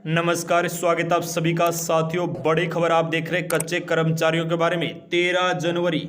नमस्कार, स्वागत आप सभी का। साथियों, बड़ी खबर आप देख रहे हैं कच्चे कर्मचारियों के बारे में। 13 जनवरी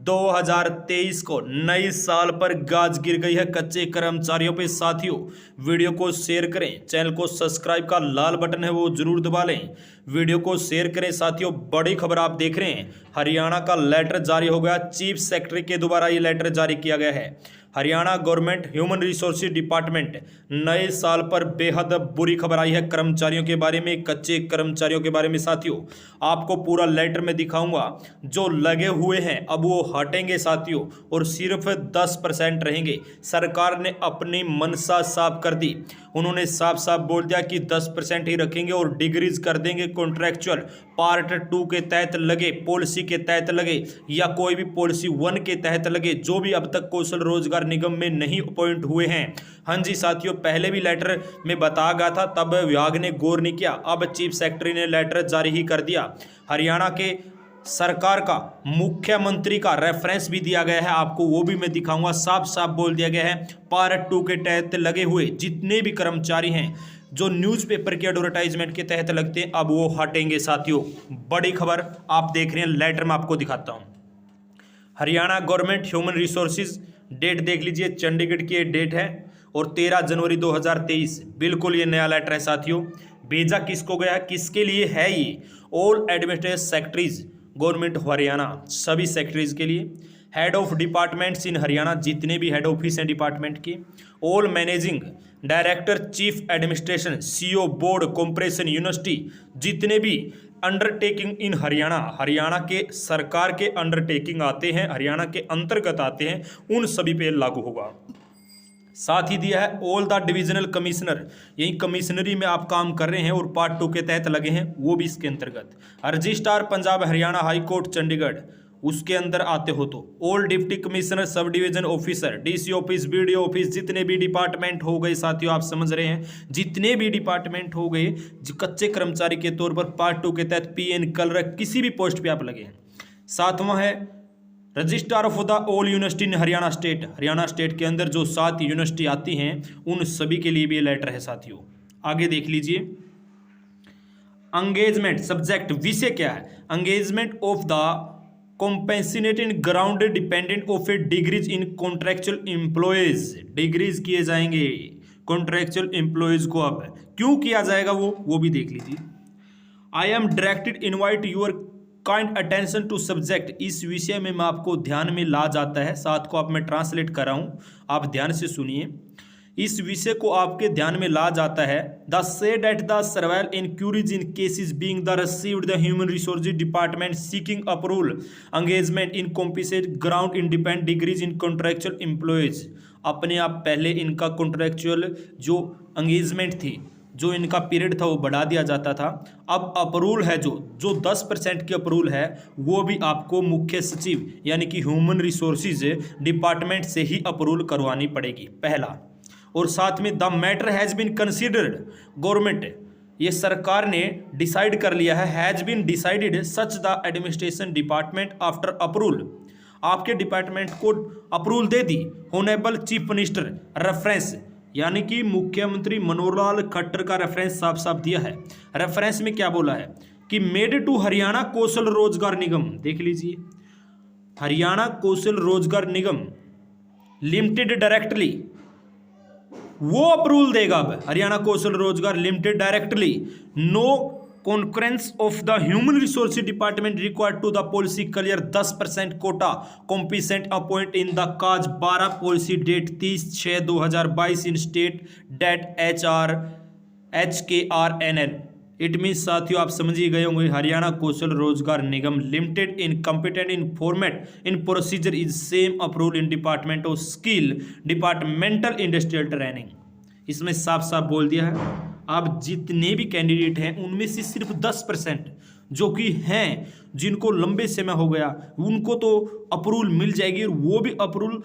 2023 को नए साल पर गाज गिर गई है कच्चे कर्मचारियों पे। साथियों, वीडियो को शेयर करें, चैनल को सब्सक्राइब का लाल बटन है वो जरूर दबा लें, वीडियो को शेयर करें। साथियों, बड़ी खबर आप देख रहे हैं, हरियाणा का लेटर जारी हो गया। चीफ सेक्रेटरी के द्वारा ये लेटर जारी किया गया है। Haryana government human resources department, नए साल पर बेहद बुरी खबर आई है कर्मचारियों के बारे में, कच्चे कर्मचारियों के बारे में। साथियों, आपको पूरा लेटर में दिखाऊंगा। जो लगे हुए हैं अब वो हटेंगे साथियों, और सिर्फ 10% रहेंगे। सरकार ने अपनी मनसा साफ कर दी। उन्होंने साफ साफ बोल दिया कि 10% ही रखेंगे और डिग्रीज कर देंगे कॉन्ट्रैक्चुअल। पार्ट 2 के तहत लगे, पॉलिसी के तहत लगे या कोई भी पॉलिसी 1 के तहत लगे, जो भी अब तक कौशल रोजगार निगम में नहीं अपॉइंट हुए हैं। हाँ जी साथियों, पहले भी लेटर में बताया गया था, तब विभाग ने गौर नहीं किया। अब चीफ सेक्रेटरी ने लेटर जारी ही कर दिया। हरियाणा के सरकार का मुख्यमंत्री का रेफरेंस भी दिया गया है, आपको वो भी मैं दिखाऊंगा। साफ साफ बोल दिया गया है, पार्ट 2 के तहत लगे हुए जितने भी कर्मचारी हैं जो न्यूज़पेपर के एडवर्टाइजमेंट के तहत लगते हैं, अब वो हटेंगे। साथियों, बड़ी खबर आप देख रहे हैं, लेटर में आपको दिखाता हूं। Haryana government human resources, date देख लीजिए, चंडीगढ़ की ये डेट है और 13 जनवरी 2023, बिल्कुल ये नया लेटर है साथियों। भेजा किसको गया, किसके लिए है ये? All administrative secretaries government Haryana, सभी सेक्रेटरीज के लिए। हेड ऑफ डिपार्टमेंट्स इन हरियाणा, जितने भी हेड ऑफिस हैं डिपार्टमेंट के। All managing director, chief administration, CEO, board, corporation, university, जितने भी अंडरटेकिंग इन हरियाणा, हरियाणा के सरकार के अंडरटेकिंग आते हैं, हरियाणा के अंतर्गत आते हैं, उन सभी पे लागू होगा। साथ ही दिया है ऑल द डिविजनल कमिश्नर, यही कमिश्नरी में आप काम कर रहे हैं और पार्ट 2 के तहत लगे हैं, वो भी इसके अंतर्गत। Registrar Punjab Haryana high court Chandigarh, उसके अंदर आते हो तो। All deputy commissioner, sub division officer, DC office, BDO office, जितने भी डिपार्टमेंट हो गए साथियों, आप समझ रहे हैं, जितने भी डिपार्टमेंट हो गए जो कच्चे कर्मचारी के तौर पर पार्ट 2 के तहत पीएन क्लर्क किसी भी पोस्ट पे आप लगे हैं। सातवां है registrar of the all university in Haryana state, Haryana state के अंदर जो 7 यूनिवर्सिटी आती हैं उन सभी के लिए भी लेटर है साथियों। आगे देख लीजिए, एंगेजमेंट सब्जेक्ट, विषय क्या है? Engagement of the compensated ground dependent of A degrees in contractual employees, degrees किए जाएंगे कॉन्ट्रेक्चुअल एम्प्लॉयज को। अब क्यों किया जाएगा वो भी देख लीजिए। I am directed invite your kind attention to subject, इस विषय में मैं आपको ध्यान में ला जाता है, साथ को आप मैं ट्रांसलेट कर रहा हूं, आप ध्यान से सुनिए। इस विषय को आपके ध्यान में ला जाता है। The said at the servile inquiries in cases being the received the human resources department seeking approval engagement in compensate ground independent degrees in contractual employees. अपने आप पहले इनका कॉन्ट्रेक्चुअल जो एंगेजमेंट थी, जो इनका पीरियड था वो बढ़ा दिया जाता था। अब अप्रूवल है जो 10% की अप्रूवल है, वो भी आपको मुख्य सचिव यानी कि ह्यूमन रिसोर्सेज डिपार्टमेंट से ही अप्रूवल करवानी पड़ेगी, पहला। और साथ में the matter has been considered, government, ये सरकार ने डिसाइड कर लिया है, has been decided such the administration department after approval, आपके डिपार्टमेंट को अप्रूवल दे दी। ऑनरेबल चीफ मिनिस्टर रेफरेंस, यानी कि मुख्यमंत्री मनोहर लाल खट्टर का रेफरेंस साफ साफ दिया है। रेफरेंस में क्या बोला है कि मेड टू हरियाणा कौशल रोजगार निगम, देख लीजिए, हरियाणा कौशल रोजगार निगम लिमिटेड डायरेक्टली, वो अप्रूवल देगा। अब Haryana Kaushal Rozgar limited directly, no concurrence of the human resources department required to the policy clear 10% quota compensate appoint in the cause 12 policy date 30/6/2022 in state dat HR HKRNL। It means साथियों, आप समझ ही गए होंगे, Haryana Kaushal Rozgar Nigam limited in competent in format in procedure is same approval in department of skill departmental industrial training. इसमें साफ साफ बोल दिया है, आप जितने भी कैंडिडेट हैं उनमें से सिर्फ 10% जो कि हैं, जिनको लंबे समय हो गया, उनको तो अप्रूवल मिल जाएगी। और वो भी अप्रूवल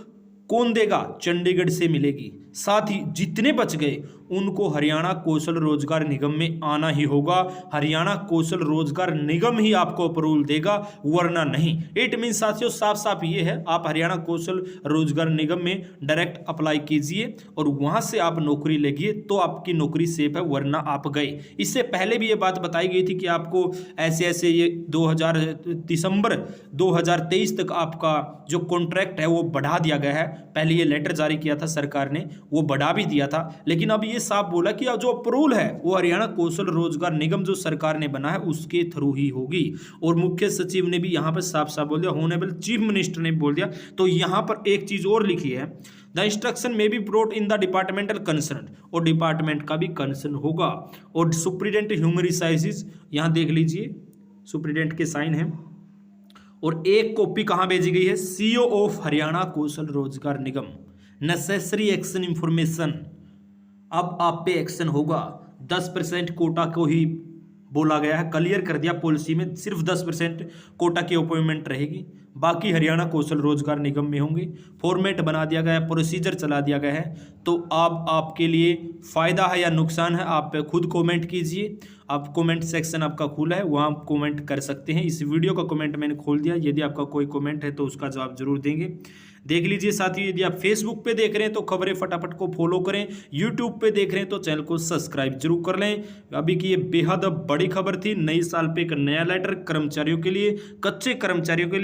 कौन देगा? चंडीगढ़ से मिलेगी। साथ ही जितने बच गए उनको हरियाणा कौशल रोजगार निगम में आना ही होगा। हरियाणा कौशल रोजगार निगम ही आपको अप्रूवल देगा, वरना नहीं। इट मीन साथियों, साफ साफ ये है, आप हरियाणा कौशल रोजगार निगम में डायरेक्ट अप्लाई कीजिए और वहां से आप नौकरी लेगिए तो आपकी नौकरी सेफ है, वरना आप गए। इससे पहले भी ये बात बताई गई थी कि आपको ऐसे ऐसे ये दिसंबर 2023 तक आपका जो कॉन्ट्रैक्ट है वो बढ़ा दिया गया है। पहले ये लेटर जारी किया था सरकार ने, वो बढ़ा भी दिया था, लेकिन अब ये साफ बोला कि जो अप्रूवल है वो हरियाणा कौशल रोजगार निगम जो सरकार ने बना है उसके थ्रू ही होगी। और मुख्य सचिव ने भी यहां पर साफ साफ बोल दिया, ऑनरेबल चीफ मिनिस्टर ने बोल दिया। तो यहां पर एक चीज और लिखी है, द इंस्ट्रक्शन में be brought in the departmental concern, और डिपार्टमेंट का भी कंसर्न होगा। और सुप्रीडेंट ह्यूमन रिसोर्सेज यहां देख लीजिए, सुप्रीडेंट के साइन है। और एक कॉपी कहां भेजी गई है, CEO of Haryana Kaushal Rozgar Nigam. Necessary action information, अब आप पे एक्शन होगा। 10% कोटा को ही बोला गया है, क्लियर कर दिया पॉलिसी में, सिर्फ 10% कोटा की अपॉइंटमेंट रहेगी, बाकी हरियाणा कौशल रोजगार निगम में होंगे। फॉर्मेट बना दिया गया है, प्रोसीजर चला दिया गया है। तो आपके लिए फायदा है या नुकसान है, आप खुद कमेंट कीजिए। आप कमेंट सेक्शन आपका खुला है, वहाँ आप कमेंट कर सकते हैं। इस वीडियो का कमेंट मैंने खोल दिया, यदि आपका कोई कमेंट है तो उसका जवाब जरूर देंगे। देख लीजिए साथियों, यदि आप फेसबुक पे देख रहे हैं तो खबरें फटाफट को फॉलो करें, यूट्यूब पे देख रहे हैं तो चैनल को सब्सक्राइब जरूर कर लें। अभी की ये बेहद बड़ी खबर थी, नई साल पे एक नया लेटर कर्मचारियों के लिए, कच्चे कर्मचारियों के लिए।